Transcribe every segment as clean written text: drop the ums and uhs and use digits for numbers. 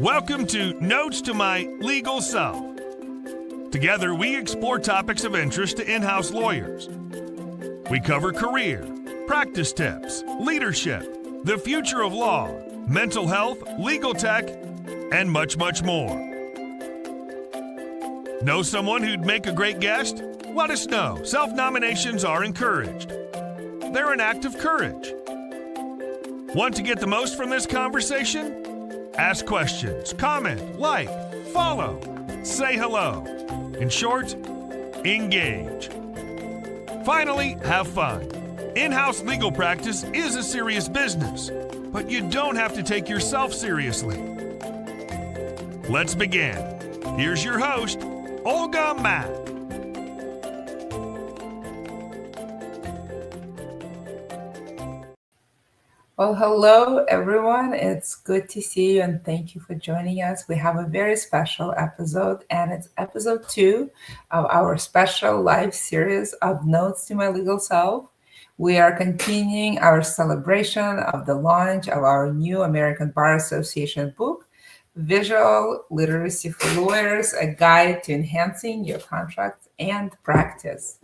Welcome to Notes to My Legal Self. Together, we explore topics of interest to in-house lawyers. We cover career, practice tips, leadership, the future of law, mental health, legal tech, and much, much more. Know someone who'd make a great guest? Let us know. Self-nominations are encouraged. They're an act of courage. Want to get the most from this conversation? Ask questions, comment, like, follow, say hello. In short, engage. Finally, have fun. In-house legal practice is a serious business, but you don't have to take yourself seriously. Let's begin. Here's your host, Olga Mack. Well, hello, everyone. It's good to see you, and thank you for joining us. We have a very special episode, and it's episode 2 of our special live series of Notes to My Legal Self. We are continuing our celebration of the launch of our new American Bar Association book, Visual Literacy for Lawyers, a guide to enhancing your contracts and practice.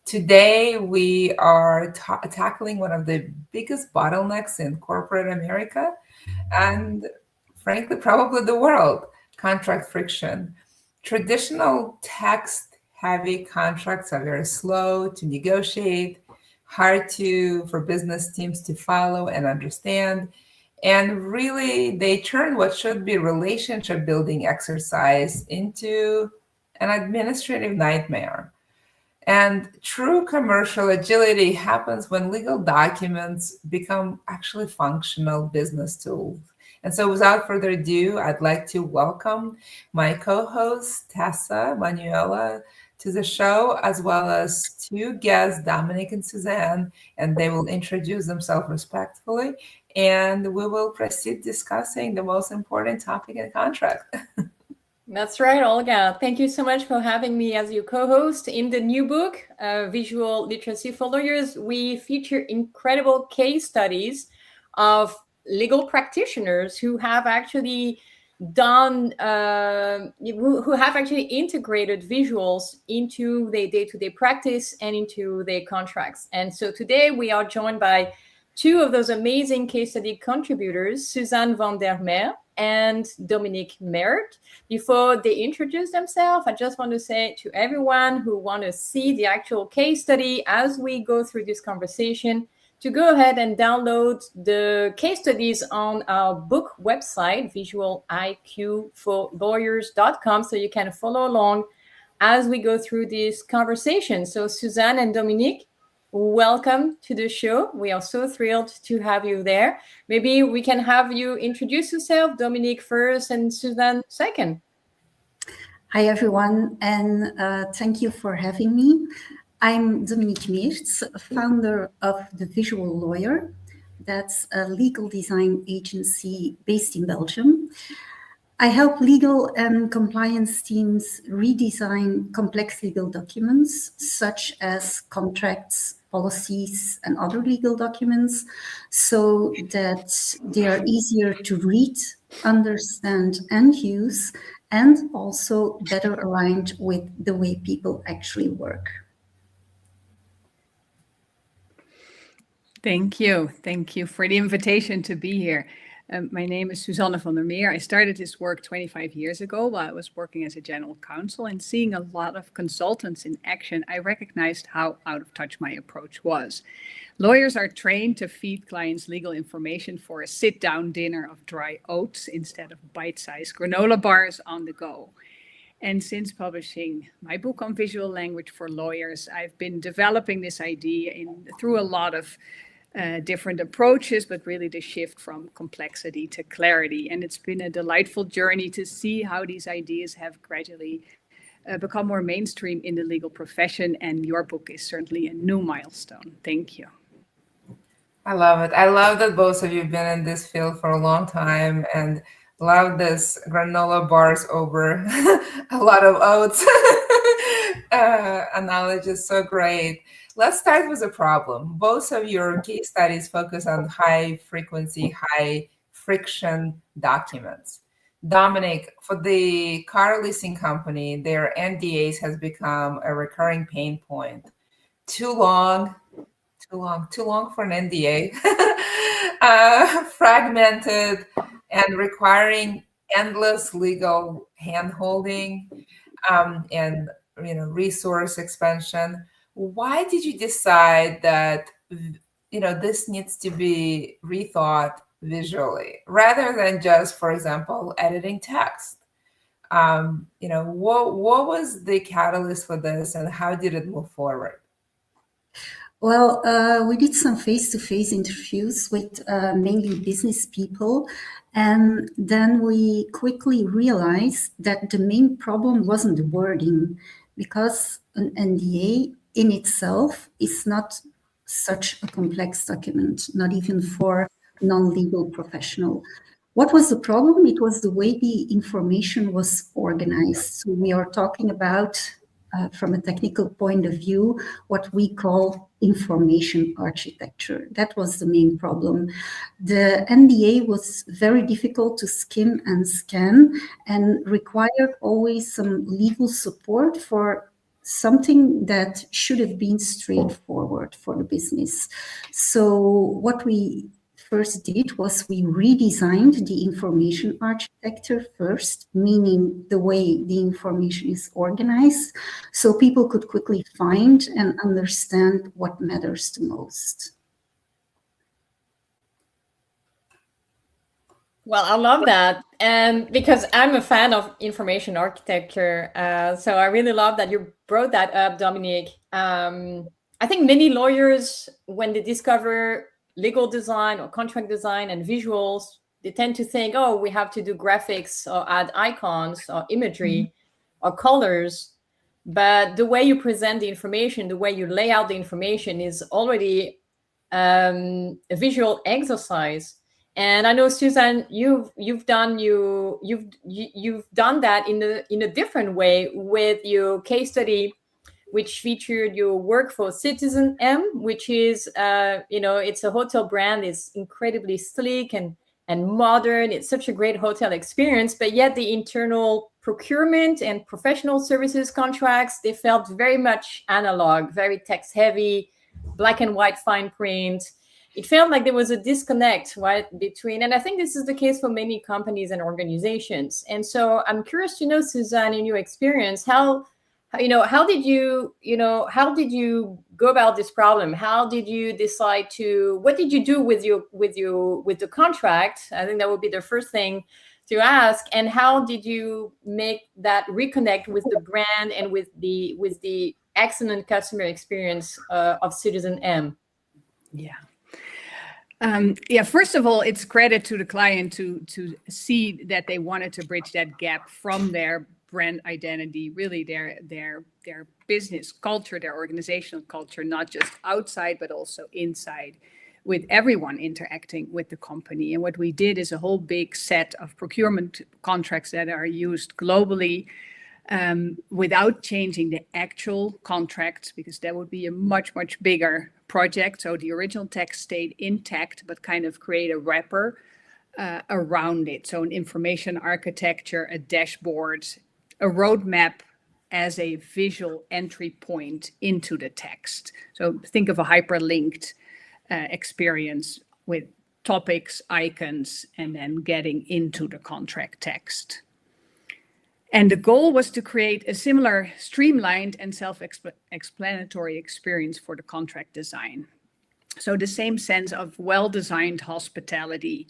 Today, we are tackling one of the biggest bottlenecks in corporate America and, frankly, probably the world, contract friction. Traditional text-heavy contracts are very slow to negotiate, hard for business teams to follow and understand, and really, they turn what should be relationship-building exercise into an administrative nightmare. And true commercial agility happens when legal documents become actually functional business tools. And so without further ado, I'd like to welcome my co-hosts, Tessa Manuello, to the show, as well as 2 guests, Dominique and Susanne, and they will introduce themselves respectfully. And we will proceed discussing the most important topic in contract. That's right, Olga. Thank you so much for having me as your co-host. In the new book, Visual Literacy for Lawyers, we feature incredible case studies of legal practitioners who have actually done, who have actually integrated visuals into their day-to-day practice and into their contracts. And so today we are joined by 2 of those amazing case study contributors, Susanne van der Meer and Dominique Meert. Before they introduce themselves, I just want to say to everyone who want to see the actual case study as we go through this conversation, to go ahead and download the case studies on our book website, visualiqforlawyers.com, so you can follow along as we go through this conversation. So Susanne and Dominique, welcome to the show. We are so thrilled to have you there. Maybe we can have you introduce yourself, Dominique first and Susanne second. Hi, everyone, and thank you for having me. I'm Dominique Meert, founder of The Visual Lawyer. That's a legal design agency based in Belgium. I help legal and compliance teams redesign complex legal documents, such as contracts, policies, and other legal documents, so that they are easier to read, understand, and use, and also better aligned with the way people actually work. Thank you. Thank you for the invitation to be here. My name is Susanne van der Meer. I started this work 25 years ago while I was working as a general counsel, and seeing a lot of consultants in action, I recognized how out of touch my approach was. Lawyers are trained to feed clients legal information for a sit-down dinner of dry oats instead of bite-sized granola bars on the go. And since publishing my book on visual language for lawyers, I've been developing this idea through a lot of different approaches, but really the shift from complexity to clarity. And it's been a delightful journey to see how these ideas have gradually become more mainstream in the legal profession. And your book is certainly a new milestone. Thank you. I love it. I love that both of you have been in this field for a long time and love this granola bars over a lot of oats analogy is so great. Let's start with a problem. Both of your case studies focus on high frequency, high friction documents. Dominique, for the car leasing company, their NDAs has become a recurring pain point. Too long for an NDA, fragmented and requiring endless legal handholding, and resource expansion. Why did you decide that this needs to be rethought visually rather than just, for example, editing text? What was the catalyst for this, and how did it move forward? Well, we did some face-to-face interviews with mainly business people, and then we quickly realized that the main problem wasn't the wording, because an NDA in itself is not such a complex document, not even for non-legal professional. What was the problem? It was the way the information was organized. So we are talking about, from a technical point of view, what we call information architecture. That was the main problem. The NDA was very difficult to skim and scan and required always some legal support for something that should have been straightforward for the business. So what we first did was we redesigned the information architecture first, meaning the way the information is organized, so people could quickly find and understand what matters the most. Well, I love that. And because I'm a fan of information architecture, so I really love that you brought that up, Dominique. I think many lawyers, when they discover legal design or contract design and visuals, they tend to think, oh, we have to do graphics or add icons or imagery or colors. But the way you present the information, the way you lay out the information is already a visual exercise. And I know, Susanne, you've done that in a different way with your case study, which featured your work for Citizen M, which is it's a hotel brand. It's incredibly sleek and modern. It's such a great hotel experience, but yet the internal procurement and professional services contracts, they felt very much analog, very text heavy, black and white fine print. It felt like there was a disconnect, right, between, and I think this is the case for many companies and organizations. And so I'm curious to know, Susanne, in your experience, how did you go about this problem? How did you decide what did you do with the contract? I think that would be the first thing to ask. And how did you make that reconnect with the brand and with the excellent customer experience of Citizen M? Yeah. First of all, it's credit to the client to see that they wanted to bridge that gap from their brand identity, really their business culture, their organizational culture, not just outside, but also inside, with everyone interacting with the company. And what we did is a whole big set of procurement contracts that are used globally, without changing the actual contract, because that would be a much, much bigger project. So the original text stayed intact, but kind of create a wrapper around it. So an information architecture, a dashboard, a roadmap as a visual entry point into the text. So think of a hyperlinked experience with topics, icons, and then getting into the contract text. And the goal was to create a similar streamlined and self-explanatory experience for the contract design. So the same sense of well-designed hospitality,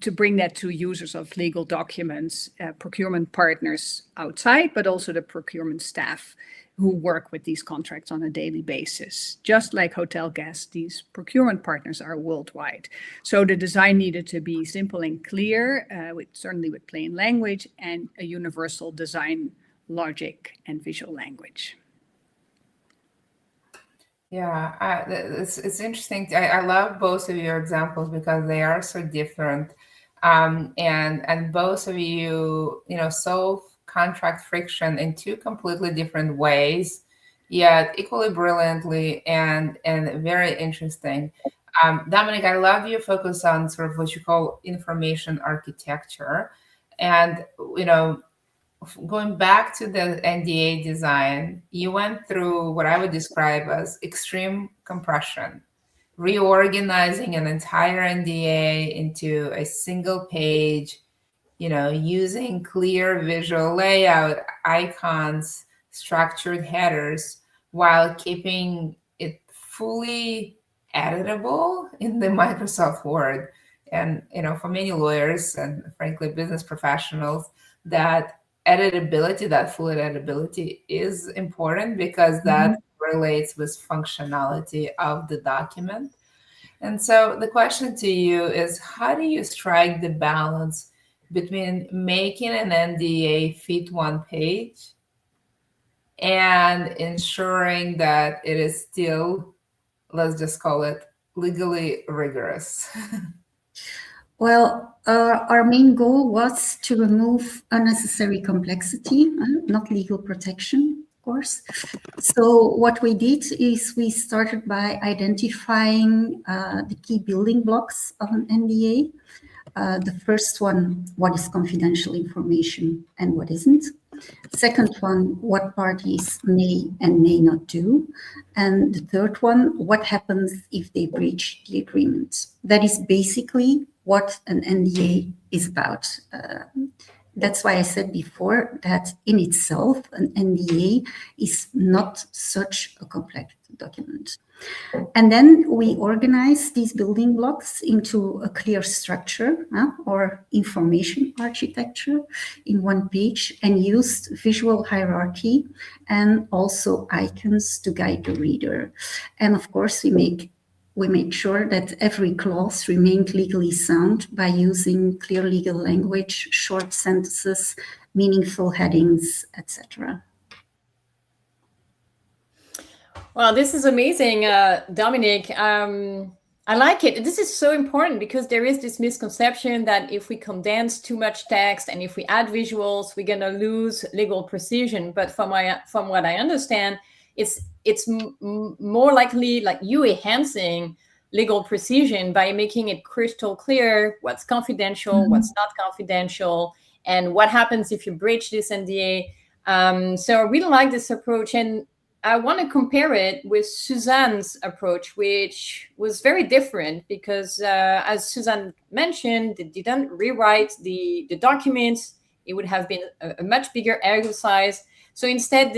to bring that to users of legal documents, procurement partners outside, but also the procurement staff who work with these contracts on a daily basis. Just like hotel guests, these procurement partners are worldwide. So the design needed to be simple and clear, certainly with plain language, and a universal design logic and visual language. Yeah, it's interesting. I love both of your examples because they are so different, and both of you, solve contract friction in two completely different ways, yet equally brilliantly and very interesting. Dominique, I love your focus on sort of what you call information architecture. And, going back to the NDA design, you went through what I would describe as extreme compression, reorganizing an entire NDA into a single page, using clear visual layout, icons, structured headers, while keeping it fully editable in the Microsoft Word. And, for many lawyers and frankly, business professionals, that editability, that full editability is important because that relates with functionality of the document. And so the question to you is, how do you strike the balance between making an NDA fit one page and ensuring that it is still, let's just call it, legally rigorous? Well, our main goal was to remove unnecessary complexity, not legal protection, of course. So what we did is we started by identifying the key building blocks of an NDA. The first one, what is confidential information and what isn't. Second one, what parties may and may not do. And the third one, what happens if they breach the agreement. That is basically what an NDA is about. That's why I said before that in itself, an NDA is not such a complex document. And then we organize these building blocks into a clear structure or information architecture in one page, and used visual hierarchy and also icons to guide the reader. And of course, we make sure that every clause remained legally sound by using clear legal language, short sentences, meaningful headings, etc. Well, this is amazing, Dominique. I like it. This is so important because there is this misconception that if we condense too much text and if we add visuals, we're going to lose legal precision. But from what I understand, it's more likely like you enhancing legal precision by making it crystal clear what's confidential, what's not confidential, and what happens if you breach this NDA. So I really like this approach, and I want to compare it with Susanne's approach, which was very different because, as Susanne mentioned, they didn't rewrite the documents. It would have been a much bigger exercise. So instead,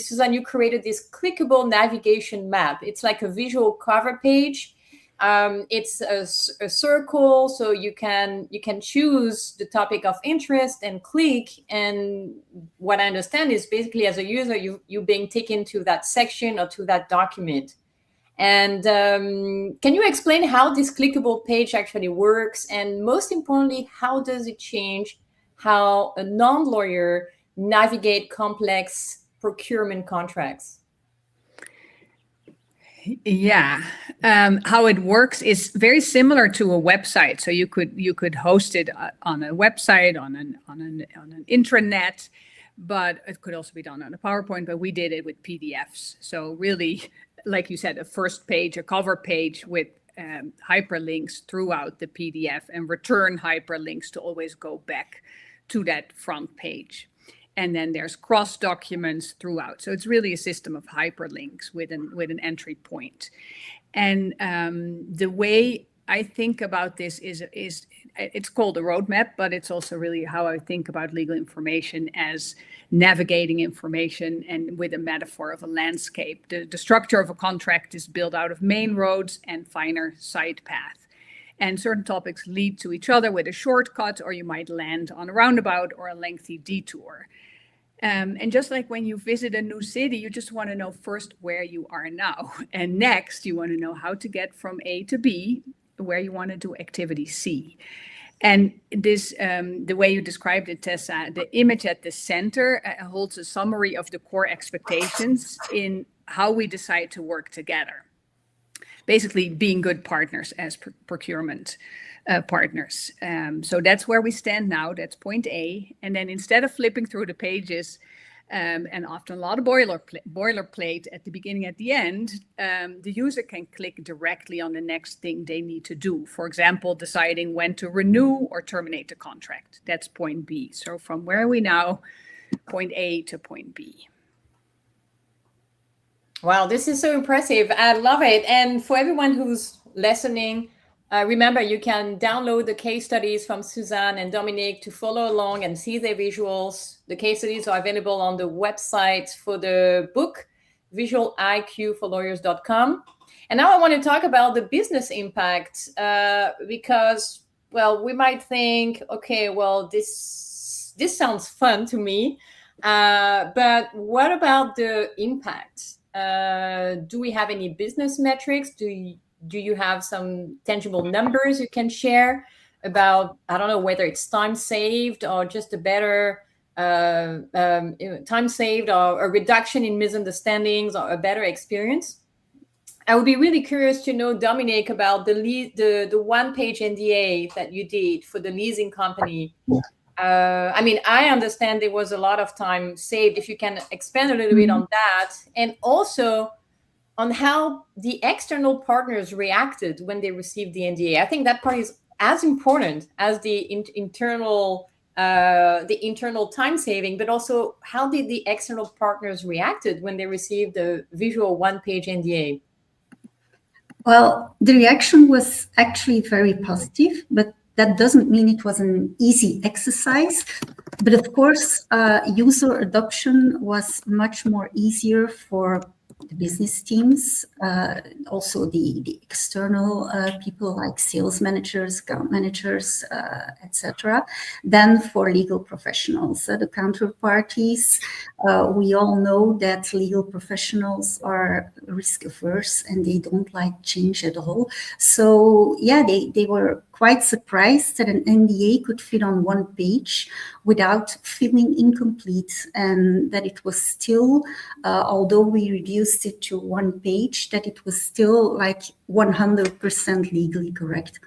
Susanne, you created this clickable navigation map. It's like a visual cover page. It's a circle, so you can choose the topic of interest and click. And what I understand is basically, as a user, you being taken to that section or to that document. And can you explain how this clickable page actually works? And most importantly, how does it change how a non-lawyer navigate complex procurement contracts? Yeah, how it works is very similar to a website. So you could host it on a website, on an intranet, but it could also be done on a PowerPoint. But we did it with PDFs. So really, like you said, a first page, a cover page with hyperlinks throughout the PDF, and return hyperlinks to always go back to that front page. And then there's cross documents throughout. So it's really a system of hyperlinks with an entry point. And the way I think about this is it's called a roadmap, but it's also really how I think about legal information as navigating information, and with a metaphor of a landscape. The structure of a contract is built out of main roads and finer side paths. And certain topics lead to each other with a shortcut, or you might land on a roundabout or a lengthy detour. And just like when you visit a new city, you just want to know first where you are now. And next, you want to know how to get from A to B, where you want to do activity C. And this, the way you described it, Tessa, the image at the center holds a summary of the core expectations in how we decide to work together. Basically, being good partners as procurement partners. So that's where we stand now. That's point A. And then instead of flipping through the pages, and often a lot of boilerplate at the beginning, at the end, the user can click directly on the next thing they need to do. For example, deciding when to renew or terminate the contract. That's point B. So from where are we now? Point A to point B. Wow, this is so impressive. I love it. And for everyone who's listening, remember, you can download the case studies from Susanne and Dominique to follow along and see their visuals. The case studies are available on the website for the book, visualiqforlawyers.com. And now I want to talk about the business impact because, well, we might think, okay, well, this sounds fun to me. But what about the impact? Do we have any business metrics? Do you have some tangible numbers you can share about, I don't know, whether it's time saved or just a better time saved or a reduction in misunderstandings or a better experience? I would be really curious to know, Dominique, about the one-page NDA that you did for the leasing company. I mean, I understand there was a lot of time saved. If you can expand a little bit on that, and also on how the external partners reacted when they received the NDA. I think that part is as important as the internal time saving, but also how did the external partners reacted when they received the visual one-page NDA? Well, the reaction was actually very positive, but that doesn't mean it was an easy exercise. But of course, user adoption was much more easier for the business teams, also the external people like sales managers, account managers, etc., than for legal professionals. The counterparties, we all know that legal professionals are risk averse and they don't like change at all. So yeah, they were quite surprised that an NDA could fit on one page without feeling incomplete, and that it was still, although we reduced it to one page, that it was still like 100% legally correct.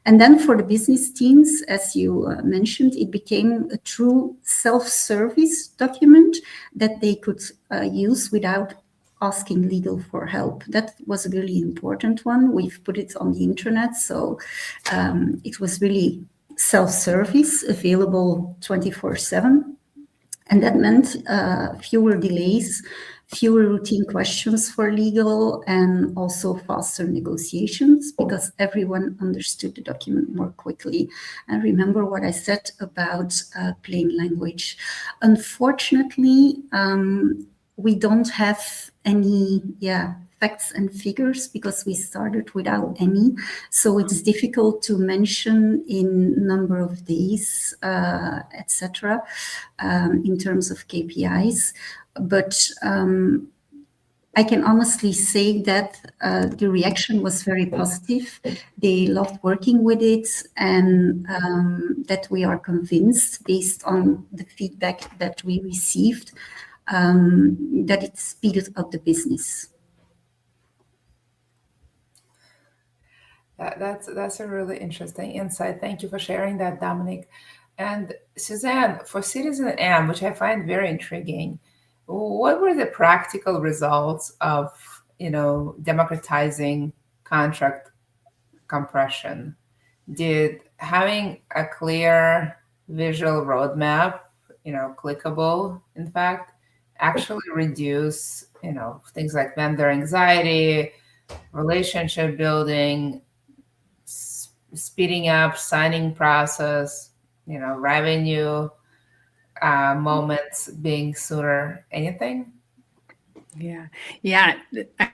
And then for the business teams, as you mentioned, it became a true self-service document that they could use without asking legal for help. That was a really important one. We've put it on the internet, so it was really self-service, available 24/7. And that meant fewer delays, fewer routine questions for legal, and also faster negotiations because everyone understood the document more quickly. And remember what I said about plain language. Unfortunately, we don't have any facts and figures because we started without any. So it's difficult to mention in number of days, etc., in terms of KPIs. But I can honestly say that the reaction was very positive. They loved working with it, and that we are convinced, based on the feedback that we received, that it speeded up the business. That's a really interesting insight. Thank you for sharing that, Dominique. And Susanne, for Citizen M, which I find very intriguing, what were the practical results of, democratizing contract compression? Did having a clear visual roadmap, clickable, in fact, actually reduce, things like vendor anxiety, relationship building, speeding up signing process, revenue moments being sooner? Anything? Yeah.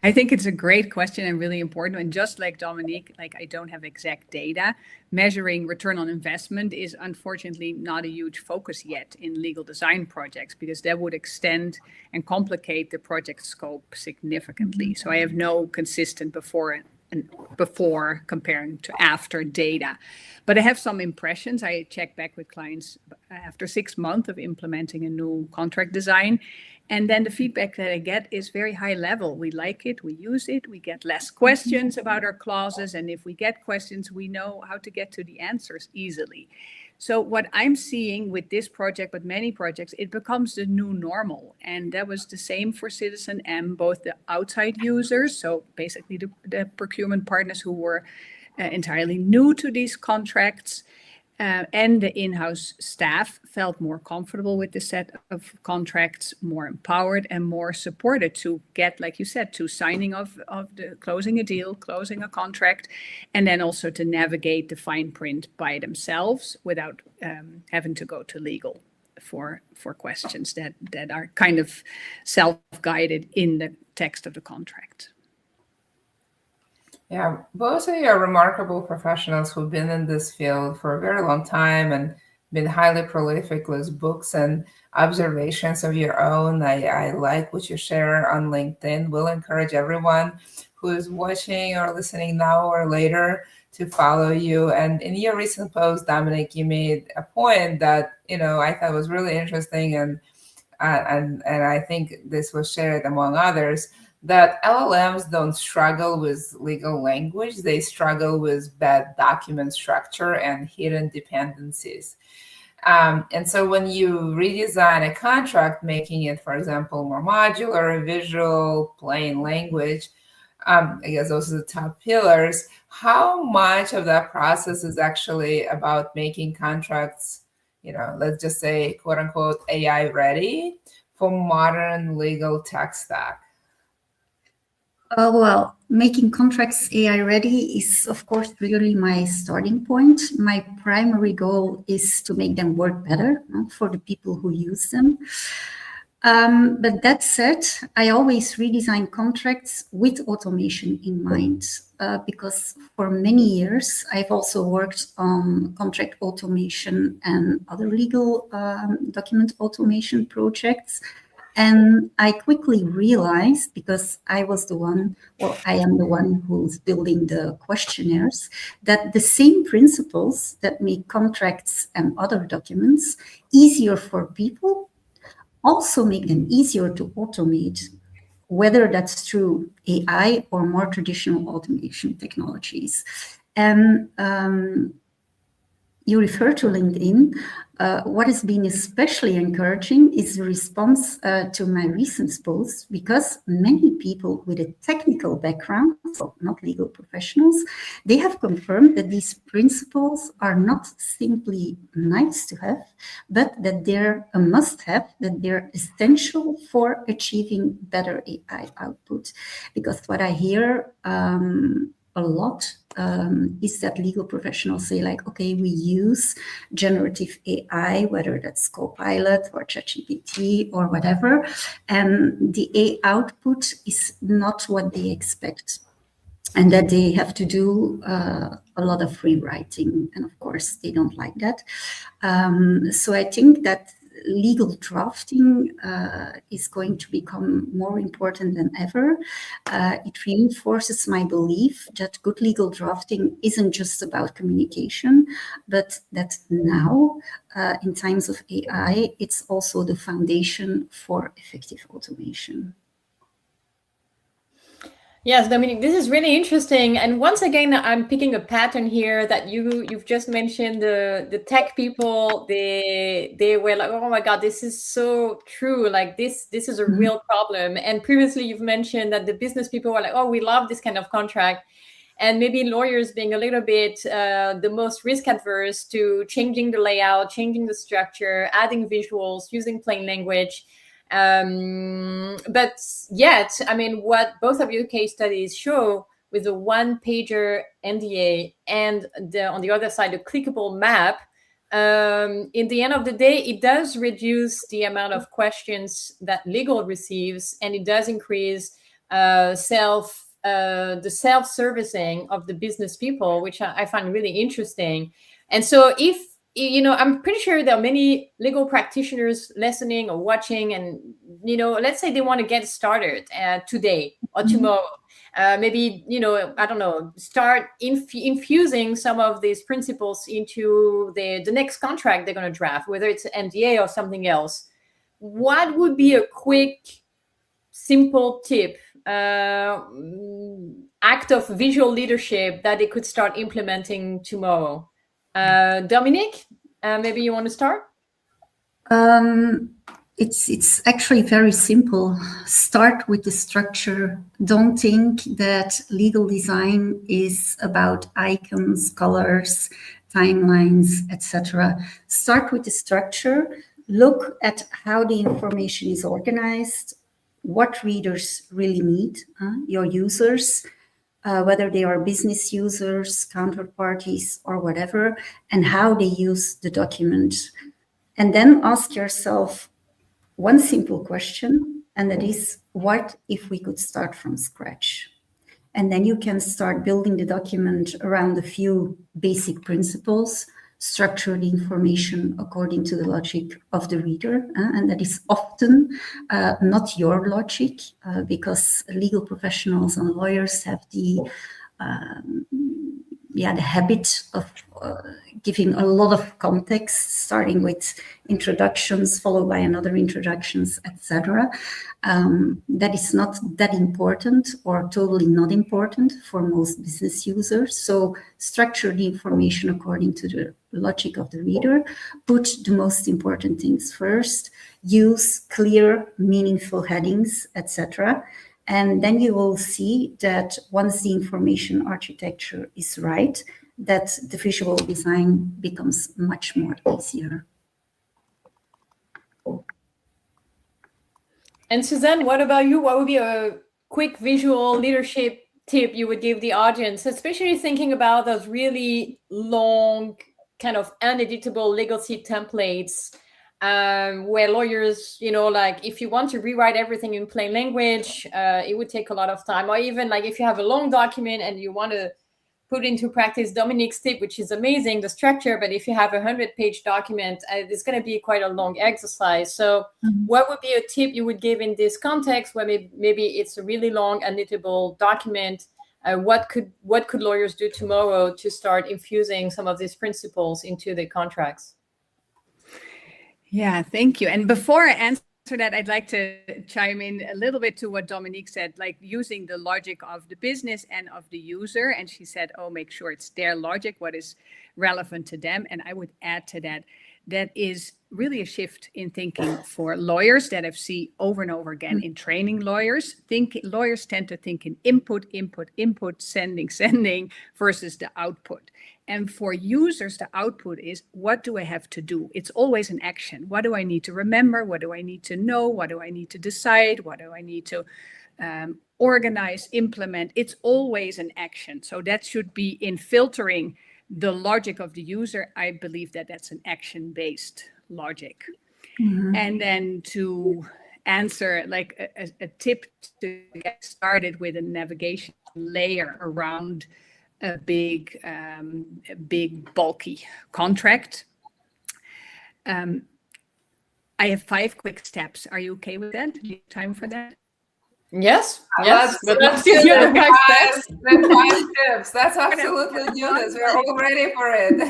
I think it's a great question and really important. And just like Dominique, I don't have exact data. Measuring return on investment is unfortunately not a huge focus yet in legal design projects, because that would extend and complicate the project scope significantly. So I have no consistent before comparing to after data. But I have some impressions. I check back with clients after 6 months of implementing a new contract design. And then the feedback that I get is very high level. We like it, we use it, we get less questions about our clauses. And if we get questions, we know how to get to the answers easily. So what I'm seeing with this project, but many projects, it becomes the new normal. And that was the same for Citizen M, both the outside users, so basically the procurement partners who were entirely new to these contracts, and the in-house staff felt more comfortable with the set of contracts, more empowered and more supported to get, like you said, to signing of the closing a deal, closing a contract, and then also to navigate the fine print by themselves without having to go to legal for questions that are kind of self-guided in the text of the contract. Yeah, both of you are remarkable professionals who've been in this field for a very long time and been highly prolific with books and observations of your own. I like what you share on LinkedIn. We'll encourage everyone who is watching or listening now or later to follow you. And in your recent post, Dominique, you made a point that, I thought was really interesting, and I think this was shared among others, that LLMs don't struggle with legal language. They struggle with bad document structure and hidden dependencies. And so when you redesign a contract, making it, for example, more modular, visual, plain language, I guess those are the top pillars. How much of that process is actually about making contracts, let's just say, quote unquote, AI ready for modern legal tech stack? Well, making contracts AI ready is, of course, really my starting point. My primary goal is to make them work better for the people who use them. But that said, I always redesign contracts with automation in mind, because for many years, I've also worked on contract automation and other legal document automation projects. And I quickly realized, because I am the one who's building the questionnaires, that the same principles that make contracts and other documents easier for people also make them easier to automate, whether that's through AI or more traditional automation technologies. And you refer to LinkedIn. What has been especially encouraging is the response to my recent post, because many people with a technical background, so not legal professionals, they have confirmed that these principles are not simply nice to have, but that they're a must-have, that they're essential for achieving better AI output. Because what I hear a lot is that legal professionals say, like, okay, we use generative AI, whether that's Copilot or ChatGPT or whatever, and the AI output is not what they expect, and that they have to do a lot of rewriting. And of course, they don't like that. So I think that legal drafting is going to become more important than ever. It reinforces my belief that good legal drafting isn't just about communication, but that now, in times of AI, it's also the foundation for effective automation. Yes, Dominique, this is really interesting. And once again, I'm picking a pattern here that you've just mentioned. The tech people, they were like, oh my God, this is so true. Like this is a real problem. And previously you've mentioned that the business people were like, oh, we love this kind of contract. And maybe lawyers being a little bit the most risk adverse to changing the layout, changing the structure, adding visuals, using plain language. But yet, I mean, what both of your case studies show with the one-pager NDA and on the other side, the clickable map, in the end of the day, it does reduce the amount of questions that legal receives, and it does increase the self-servicing of the business people, which I find really interesting. And so if I'm pretty sure there are many legal practitioners listening or watching, and, let's say they want to get started today or tomorrow. Maybe, I don't know, start infusing some of these principles into the next contract they're going to draft, whether it's an NDA or something else. What would be a quick, simple tip, act of visual leadership that they could start implementing tomorrow? Dominique, Maybe you want to start? It's actually very simple. Start with the structure. Don't think that legal design is about icons, colors, timelines, etc. Start with the structure. Look at how the information is organized, what readers really need, your users, whether they are business users, counterparties, or whatever, and how they use the document. And then ask yourself one simple question, and that is, what if we could start from scratch? And then you can start building the document around a few basic principles, structure the information according to the logic of the reader. And that is often not your logic, because legal professionals and lawyers have the habit of giving a lot of context, starting with introductions, followed by another introductions, etc. That is not that important or totally not important for most business users. So structure the information according to the logic of the reader. Put the most important things first. Use clear, meaningful headings, etc. And then you will see that once the information architecture is right, that the visual design becomes much more easier. And Susanne, what about you? What would be a quick visual leadership tip you would give the audience, especially thinking about those really long, kind of uneditable legacy templates, where lawyers, like if you want to rewrite everything in plain language, it would take a lot of time. Or even like if you have a long document and you want to put into practice Dominique's tip, which is amazing, the structure, but if you have a 100-page document, it's going to be quite a long exercise. So what would be a tip you would give in this context where maybe it's a really long, uneditable document? What could lawyers do tomorrow to start infusing some of these principles into the contracts? Yeah, thank you. And before I answer that, I'd like to chime in a little bit to what Dominique said, like using the logic of the business and of the user. And she said, make sure it's their logic, what is relevant to them. And I would add to that, that is really a shift in thinking for lawyers that I've seen over and over again in training lawyers. Lawyers tend to think in input, sending versus the output. And for users, the output is, what do I have to do? It's always an action. What do I need to remember? What do I need to know? What do I need to decide? What do I need to organize, implement? It's always an action. So that should be in filtering the logic of the user. I believe that that's an action-based logic. And then to answer like a tip to get started with a navigation layer around a big, bulky contract. I have 5 quick steps. Are you okay with that? Do you have time for that? Yes. Let's do the 5 tips. That's absolutely good. We're all ready for it.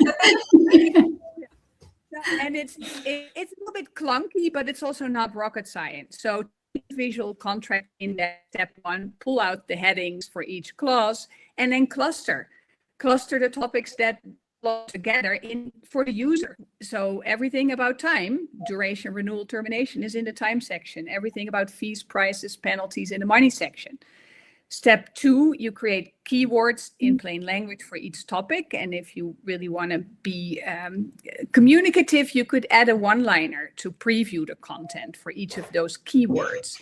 And it's a little bit clunky, but it's also not rocket science. So visual contract in that step 1, pull out the headings for each clause, and then cluster the topics that belong together for the user. So everything about time, duration, renewal, termination is in the time section. Everything about fees, prices, penalties in the money section. Step 2, you create keywords in plain language for each topic. And if you really want to be communicative, you could add a one-liner to preview the content for each of those keywords.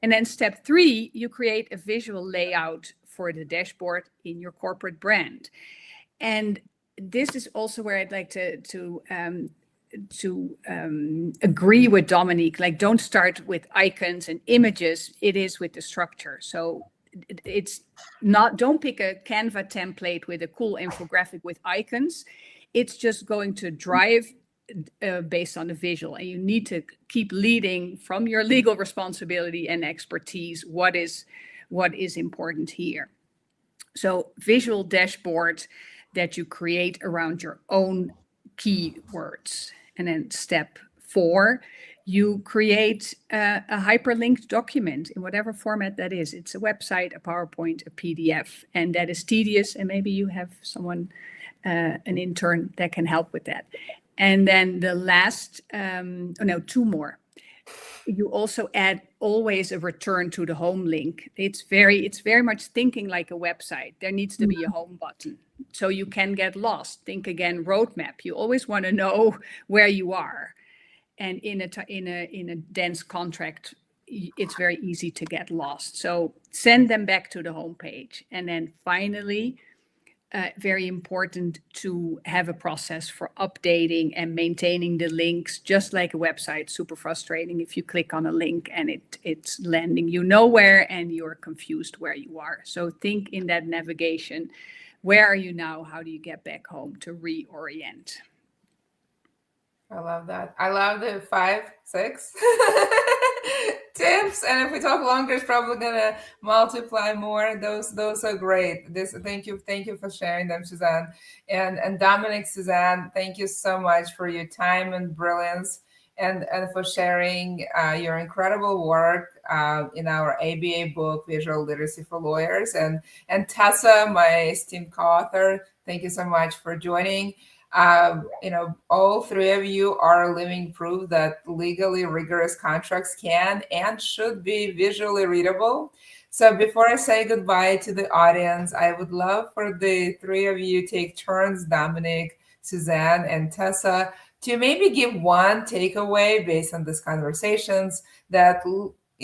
And then step 3, you create a visual layout for the dashboard in your corporate brand. And this is also where I'd like to agree with Dominique. Like, don't start with icons and images. It is with the structure. So it's not, don't pick a Canva template with a cool infographic with icons. It's just going to drive based on the visual, and you need to keep leading from your legal responsibility and expertise. What is important here? So visual dashboard that you create around your own keywords. And then step 4, you create a hyperlinked document in whatever format that is. It's a website, a PowerPoint, a PDF, and that is tedious. And maybe you have someone, an intern that can help with that. And then the last, two more. You also add always a return to the home link. It's very much thinking like a website. There needs to be a home button, so you can get lost. Think again, roadmap. You always want to know where you are, and in a dense contract, it's very easy to get lost. So send them back to the home page, and then finally, very important to have a process for updating and maintaining the links, just like a website. Super frustrating if you click on a link and it's landing you nowhere and you're confused where you are. So think in that navigation. Where are you now? How do you get back home to reorient? I love that. I love the 5, 6 tips, and if we talk longer, it's probably gonna multiply more. Those are great. Thank you for sharing them, Susanne, and Dominique, Susanne. Thank you so much for your time and brilliance, and for sharing your incredible work in our ABA book, Visual Literacy for Lawyers, and Tessa, my esteemed co-author. Thank you so much for joining. All three of you are living proof that legally rigorous contracts can and should be visually readable. So before I say goodbye to the audience, I would love for the three of you take turns, Dominique, Susanne, and Tessa, to maybe give one takeaway based on these conversations that,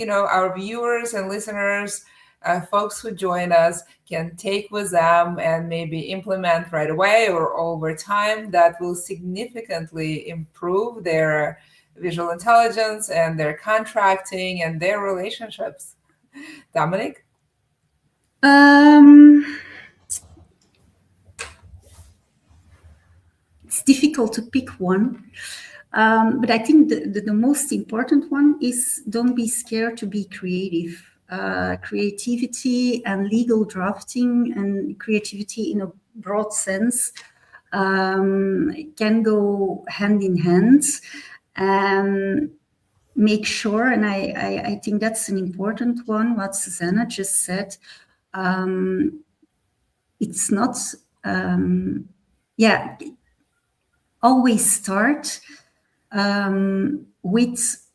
our viewers and listeners, folks who join us, can take with them and maybe implement right away or over time, that will significantly improve their visual intelligence and their contracting and their relationships. Dominique? It's difficult to pick one. But I think the most important one is don't be scared to be creative. Creativity and legal drafting and creativity in a broad sense can go hand in hand. And make sure, and I think that's an important one, what Susanne just said, it's not, always start with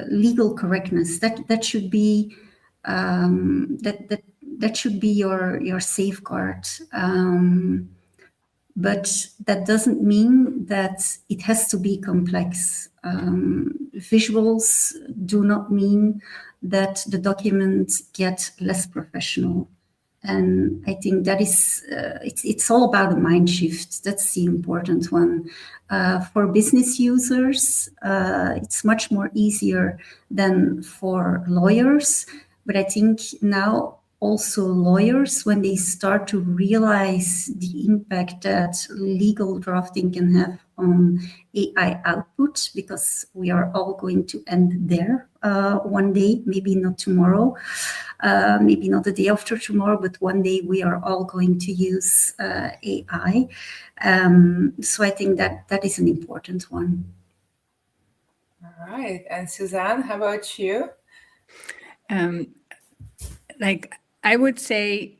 legal correctness. That should be that should be your safeguard. But that doesn't mean that it has to be complex. Visuals do not mean that the documents get less professional. And I think that is, it's all about a mind shift. That's the important one. For business users, it's much more easier than for lawyers. But I think now also lawyers, when they start to realize the impact that legal drafting can have on AI output, because we are all going to end there one day, maybe not tomorrow, maybe not the day after tomorrow, but one day we are all going to use AI. So I think that is an important one. All right. And Susanne, how about you? I would say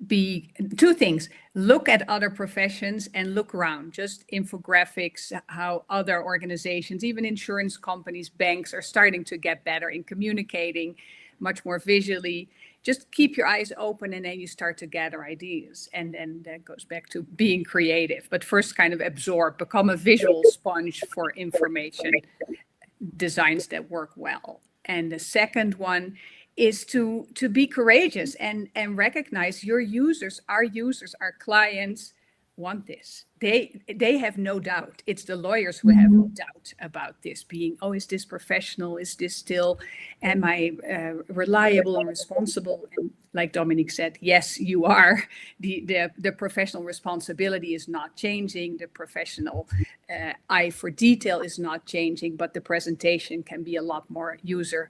be two things. Look at other professions and look around, just infographics, how other organizations, even insurance companies, banks are starting to get better in communicating much more visually. Just keep your eyes open and then you start to gather ideas. And then that goes back to being creative. But first kind of absorb, become a visual sponge for information, designs that work well. And the second one is to be courageous and recognize your users, our clients want this. They have no doubt. It's the lawyers who have doubt about this being, is this professional? Is this still, am I reliable and responsible? And like Dominique said, yes, you are. The professional responsibility is not changing. The professional eye for detail is not changing, but the presentation can be a lot more user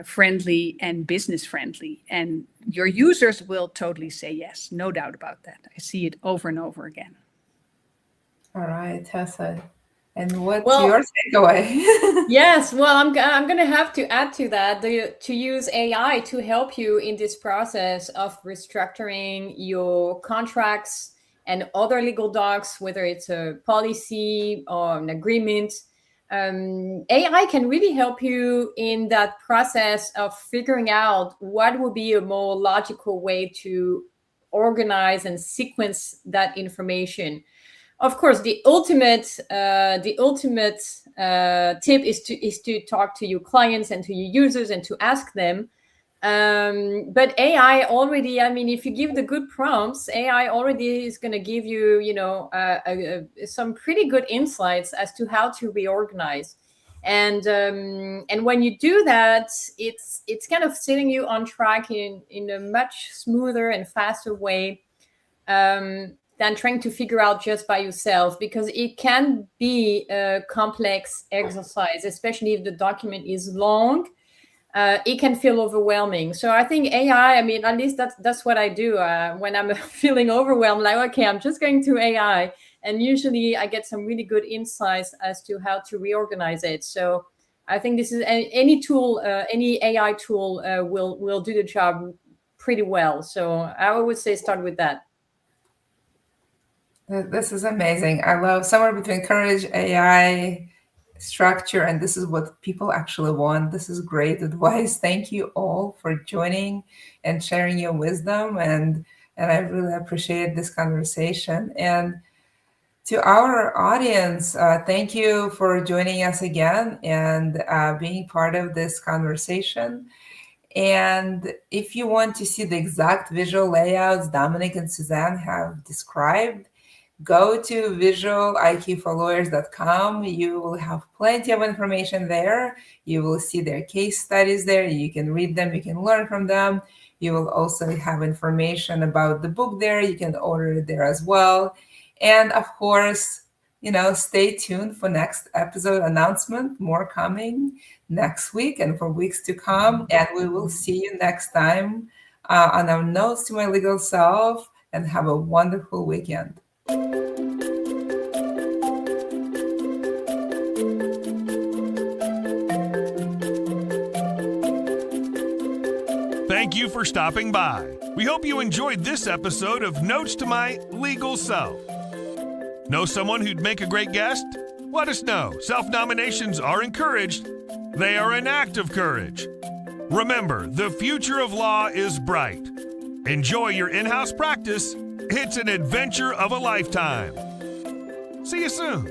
friendly and business friendly, and your users will totally say yes, no doubt about that. I see it over and over again. All right, Tessa, and what's your takeaway? Yes, well, I'm going to have to add to that to use AI to help you in this process of restructuring your contracts and other legal docs, whether it's a policy or an agreement. AI can really help you in that process of figuring out what would be a more logical way to organize and sequence that information. Of course, the ultimate tip is to talk to your clients and to your users and to ask them. But AI already, I mean, if you give the good prompts, AI already is going to give you, some pretty good insights as to how to reorganize. And when you do that, it's kind of setting you on track in a much smoother and faster way than trying to figure out just by yourself, because it can be a complex exercise, especially if the document is long. It can feel overwhelming. So I think AI, I mean, at least that's what I do when I'm feeling overwhelmed, like, okay, I'm just going to AI. And usually I get some really good insights as to how to reorganize it. So I think this is any tool, any AI tool will do the job pretty well. So I would say start with that. This is amazing. I love somewhere between courage, AI, structure, and this is what people actually want. This is great advice. Thank you all for joining and sharing your wisdom, and I really appreciate this conversation. And to our audience, thank you for joining us again and being part of this conversation. And if you want to see the exact visual layouts Dominique and Susanne have described, go to visualiqforlawyers.com. You will have plenty of information there. You will see their case studies there. You can read them. You can learn from them. You will also have information about the book there. You can order it there as well. And of course, stay tuned for next episode announcement. More coming next week and for weeks to come. And we will see you next time on our Notes to My Legal Self. And have a wonderful weekend. Thank you for stopping by. We hope you enjoyed this episode of Notes to My Legal Self. Know someone who'd make a great guest? Let us know. Self-nominations are encouraged. They are an act of courage. Remember, the future of law is bright. Enjoy your in-house practice. It's an adventure of a lifetime. See you soon.